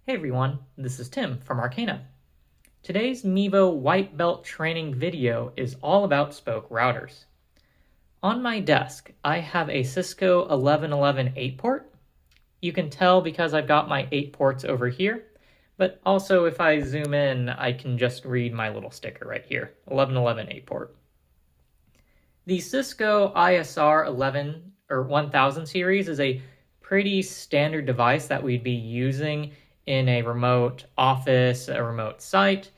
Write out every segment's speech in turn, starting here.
Hey everyone, this is Tim from Arcana. Today's MEVO White Belt training video is all about spoke routers. On my desk, I have a Cisco 1111 8-port. You can tell because I've got my 8 ports over here, but also if I zoom in, I can just read my little sticker right here, 1111 8-port. The Cisco ISR 11 or 1000 series is a pretty standard device that we'd be using in a remote office, a remote site.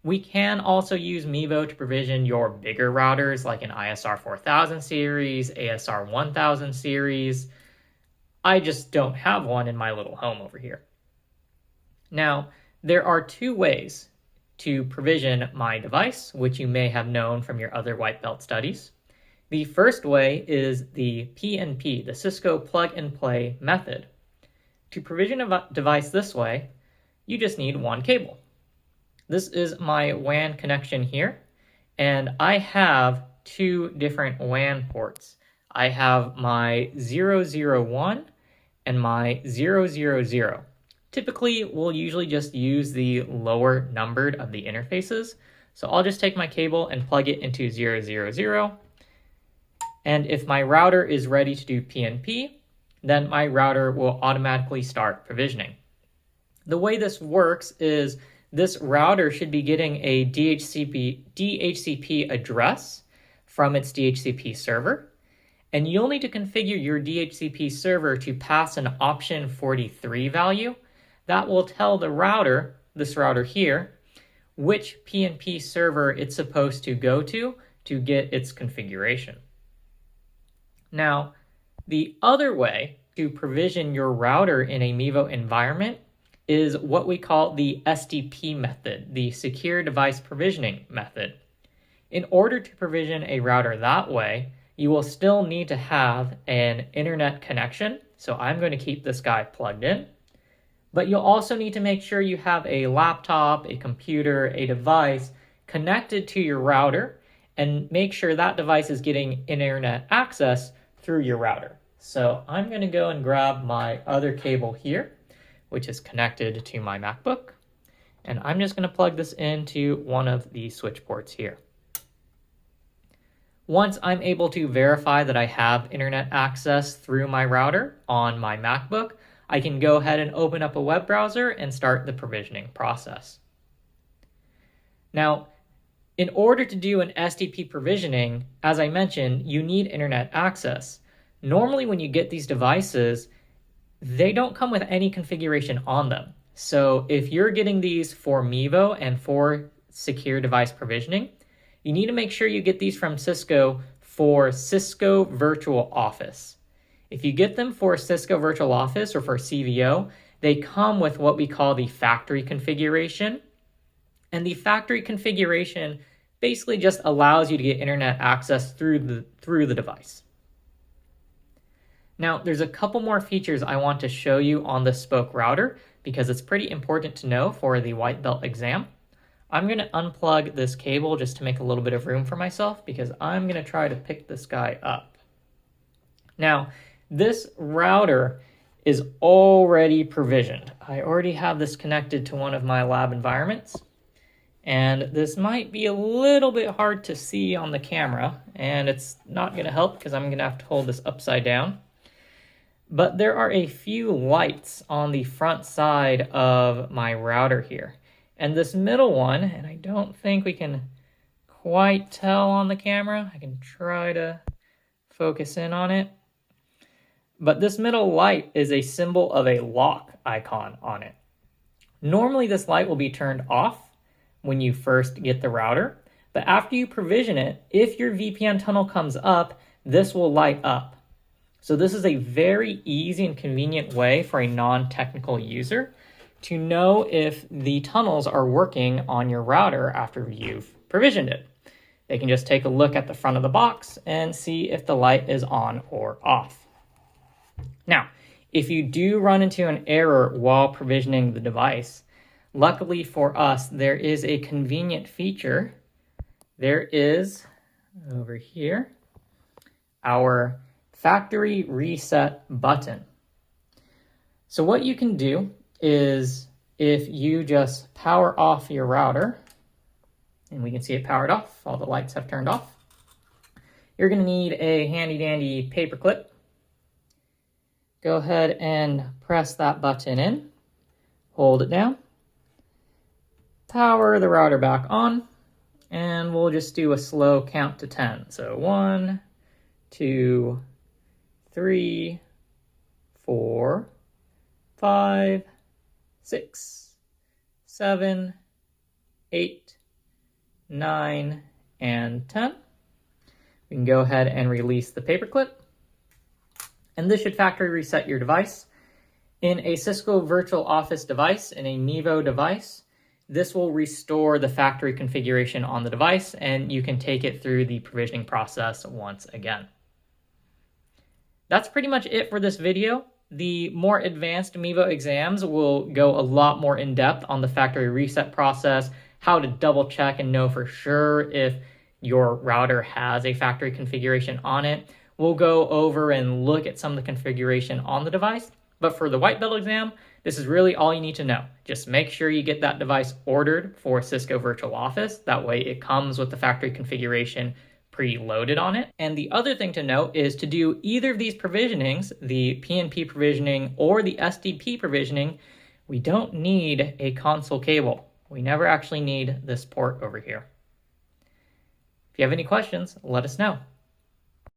We can also use MEVO to provision your bigger routers like an ISR 4000 series, ASR 1000 series. I just don't have one in my little home over here. Now, there are two ways to provision my device, which you may have known from your other white belt studies. The first way is the PNP, the Cisco plug and play method. To provision a device this way, you just need one cable. This is my WAN connection here, and I have two different WAN ports. I have my 001 and my 000. Typically, we'll usually just use the lower numbered of the interfaces. So I'll just take my cable and plug it into 000. And if my router is ready to do PNP, then my router will automatically start provisioning. The way this works is this router should be getting a DHCP address from its DHCP server, and you'll need to configure your DHCP server to pass an option 43 value. That will tell the router, this router here, which PNP server it's supposed to go to get its configuration. Now, the other way to provision your router in a MEVO environment is what we call the SDP method, the Secure Device Provisioning method. In order to provision a router that way, you will still need to have an internet connection. So I'm going to keep this guy plugged in. But you'll also need to make sure you have a laptop, a computer, a device connected to your router, and make sure that device is getting internet access through your router. So I'm going to go and grab my other cable here, which is connected to my MacBook. And I'm just going to plug this into one of the switch ports here. Once I'm able to verify that I have internet access through my router on my MacBook, I can go ahead and open up a web browser and start the provisioning process. Now, in order to do an SDP provisioning, as I mentioned, you need internet access. Normally, when you get these devices, they don't come with any configuration on them. So if you're getting these for MEVO and for secure device provisioning, you need to make sure you get these from Cisco for Cisco Virtual Office. If you get them for Cisco Virtual Office or for CVO, they come with what we call the factory configuration. And the factory configuration basically just allows you to get internet access through the device. Now, there's a couple more features I want to show you on the spoke router because it's pretty important to know for the white belt exam. I'm going to unplug this cable just to make a little bit of room for myself because I'm going to try to pick this guy up. Now, this router is already provisioned. I already have this connected to one of my lab environments. And this might be a little bit hard to see on the camera, and it's not going to help because I'm going to have to hold this upside down. But there are a few lights on the front side of my router here. And this middle one, and I don't think we can quite tell on the camera. I can try to focus in on it. But this middle light is a symbol of a lock icon on it. Normally this light will be turned off when you first get the router, but after you provision it, if your VPN tunnel comes up, this will light up. So this is a very easy and convenient way for a non-technical user to know if the tunnels are working on your router after you've provisioned it. They can just take a look at the front of the box and see if the light is on or off. Now, if you do run into an error while provisioning the device, luckily for us, there is a convenient feature. There is, over here, our factory reset button. So what you can do is if you just power off your router, and we can see it powered off, all the lights have turned off, you're going to need a handy dandy paper clip. Go ahead and press that button in, hold it down, power the router back on, and we'll just do a slow count to 10. So 1, 2, 3, 4, 5, 6, 7, 8, 9, and 10. We can go ahead and release the paperclip. And this should factory reset your device. In a Cisco Virtual Office device, in a MEVO device, this will restore the factory configuration on the device, and you can take it through the provisioning process once again. That's pretty much it for this video. The more advanced MEVO exams will go a lot more in depth on the factory reset process, how to double check and know for sure if your router has a factory configuration on it. We'll go over and look at some of the configuration on the device. But for the White Belt exam, this is really all you need to know. Just make sure you get that device ordered for Cisco Virtual Office. That way it comes with the factory configuration preloaded on it. And the other thing to note is to do either of these provisionings, the PNP provisioning or the SDP provisioning, we don't need a console cable. We never actually need this port over here. If you have any questions, let us know.